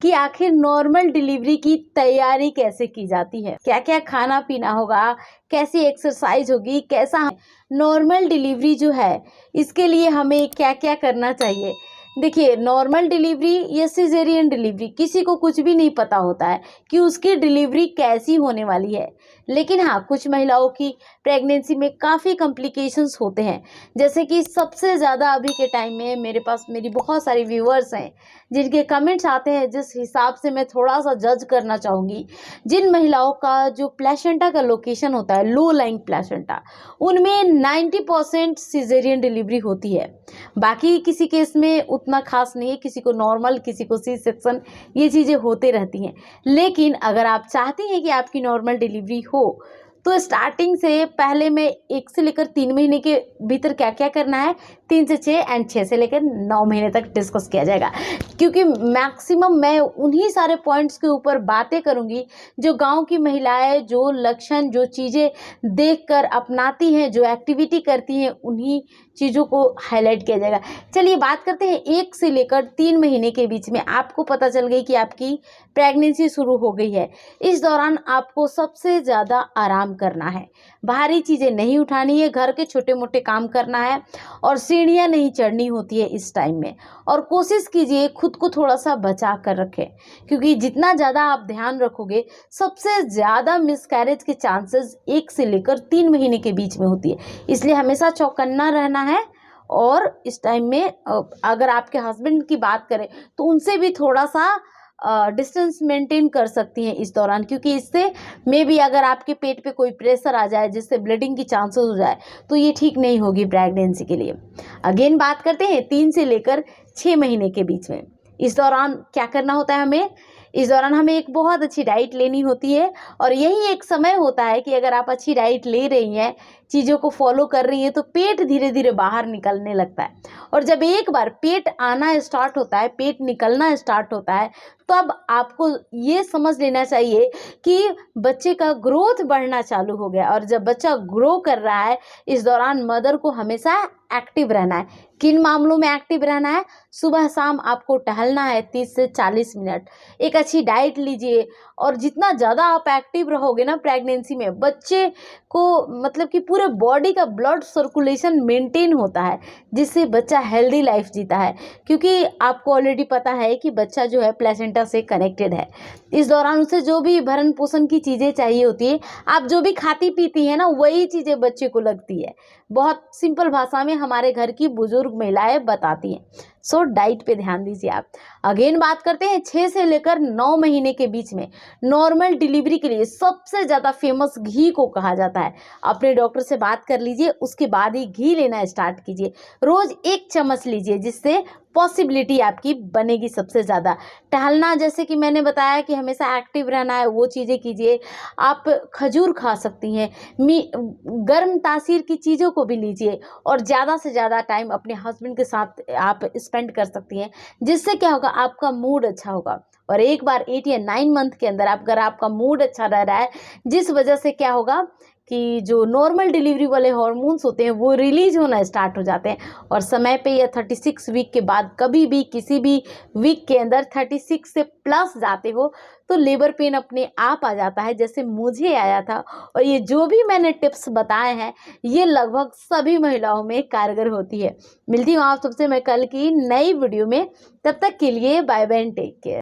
कि आखिर normal delivery की तैयारी कैसे की जाती है, क्या क्या खाना पीना होगा, कैसी एक्सरसाइज होगी, कैसा नॉर्मल डिलीवरी जो है इसके लिए हमें क्या क्या करना चाहिए। देखिए, नॉर्मल डिलीवरी या सिजेरियन डिलीवरी किसी को कुछ भी नहीं पता होता है कि उसकी डिलीवरी कैसी होने वाली है। लेकिन हाँ, कुछ महिलाओं की प्रेगनेंसी में काफ़ी कॉम्प्लिकेशंस होते हैं। जैसे कि सबसे ज़्यादा अभी के टाइम में मेरे पास मेरी बहुत सारी व्यूअर्स हैं जिनके कमेंट्स आते हैं, जिस हिसाब से मैं थोड़ा सा जज करना चाहूँगी। जिन महिलाओं का जो प्लेसेंटा का लोकेशन होता है, लो लाइंग प्लेसेंटा, उनमें 90% सिजेरियन डिलीवरी होती है। बाकी किसी केस में उतना खास नहीं है, किसी को नॉर्मल, किसी को सी सेक्शन, ये चीज़ें होते रहती हैं। लेकिन अगर आप चाहती हैं कि आपकी नॉर्मल डिलीवरी हो, तो स्टार्टिंग से पहले मैं 1 से लेकर 3 महीने के भीतर क्या क्या करना है, 3 से 6 एंड 6 से लेकर 9 महीने तक डिस्कस किया जाएगा। क्योंकि मैक्सिमम मैं उन्हीं सारे पॉइंट्स के ऊपर बातें करूंगी जो गांव की महिलाएं जो लक्षण, जो चीज़ें देखकर अपनाती हैं, जो एक्टिविटी करती हैं, उन्हीं चीज़ों को हाईलाइट किया जाएगा। चलिए बात करते हैं 1 से लेकर 3 महीने के बीच में आपको पता चल गई कि आपकी प्रेगनेंसी शुरू हो गई है। इस दौरान आपको सबसे ज़्यादा आराम करना है, भारी चीज़ें नहीं उठानी है, घर के छोटे मोटे काम करना है और सीढ़ियाँ नहीं चढ़नी होती है इस टाइम में। और कोशिश कीजिए खुद को थोड़ा सा बचा कर रखें, क्योंकि जितना ज़्यादा आप ध्यान रखोगे, सबसे ज़्यादा मिसकैरेज के चांसेस 1 से लेकर 3 महीने के बीच में होती है। इसलिए हमेशा चौकन्ना रहना है। और इस टाइम में अगर आपके हस्बैंड की बात करें तो उनसे भी थोड़ा सा डिस्टेंस मेंटेन कर सकती हैं इस दौरान, क्योंकि इससे मे बी अगर आपके पेट पे कोई प्रेशर आ जाए जिससे ब्लीडिंग की चांसेस हो जाए तो ये ठीक नहीं होगी प्रेगनेंसी के लिए। अगेन बात करते हैं 3 से लेकर 6 महीने के बीच में। इस दौरान क्या करना होता है हमें? इस दौरान हमें एक बहुत अच्छी डाइट लेनी होती है और यही एक समय होता है कि अगर आप अच्छी डाइट ले रही हैं, चीज़ों को फॉलो कर रही हैं, तो पेट धीरे धीरे बाहर निकलने लगता है। और जब एक बार पेट आना स्टार्ट होता है, पेट निकलना स्टार्ट होता है, तब आपको ये समझ लेना चाहिए कि बच्चे का ग्रोथ बढ़ना चालू हो गया। और जब बच्चा ग्रो कर रहा है, इस दौरान मदर को हमेशा एक्टिव रहना है। किन मामलों में एक्टिव रहना है? सुबह शाम आपको टहलना है 30 से 40 मिनट, एक अच्छी डाइट लीजिए। और जितना ज़्यादा आप एक्टिव रहोगे ना प्रेगनेंसी में, बच्चे को मतलब कि पूरे बॉडी का ब्लड सर्कुलेशन मेंटेन होता है, जिससे बच्चा हेल्दी लाइफ जीता है। क्योंकि आपको ऑलरेडी पता है कि बच्चा जो है प्लेसेंटा से कनेक्टेड है। इस दौरान उसे जो भी भरण पोषण की चीज़ें चाहिए होती है, आप जो भी खाती पीती है ना, वही चीज़ें बच्चे को लगती है। बहुत सिंपल भाषा में हमारे घर की बुजुर्ग महिलाएं बताती हैं। सो डाइट पे ध्यान दीजिए आप। अगेन बात करते हैं 6 से लेकर 9 महीने के बीच में नॉर्मल डिलीवरी के लिए सबसे ज़्यादा फेमस घी को कहा जाता है। अपने डॉक्टर से बात कर लीजिए, उसके बाद ही घी लेना स्टार्ट कीजिए। रोज़ 1 चम्मच लीजिए, जिससे पॉसिबिलिटी आपकी बनेगी सबसे ज़्यादा। टहलना, जैसे कि मैंने बताया कि हमेशा एक्टिव रहना है, वो चीज़ें कीजिए। आप खजूर खा सकती हैं, गर्म तासीर की चीज़ों को भी लीजिए और ज़्यादा से ज़्यादा टाइम अपने हस्बैंड के साथ आप स्पेंड कर सकती हैं, जिससे क्या होगा, आपका मूड अच्छा होगा। और एक बार 8 या 9 मंथ के अंदर अगर आपका मूड अच्छा रह रहा है, जिस वजह से क्या होगा कि जो नॉर्मल डिलीवरी वाले हार्मोन्स होते हैं वो रिलीज होना स्टार्ट हो जाते हैं। और समय पे या 36 वीक के बाद कभी भी किसी भी वीक के अंदर 36 से प्लस जाते हो तो लेबर पेन अपने आप आ जाता है, जैसे मुझे आया था। और ये जो भी मैंने टिप्स बताए हैं, ये लगभग सभी महिलाओं में कारगर होती है। मिलती हूँ आप सबसे मैं कल की नई वीडियो में। तब तक के लिए bye bye and take care.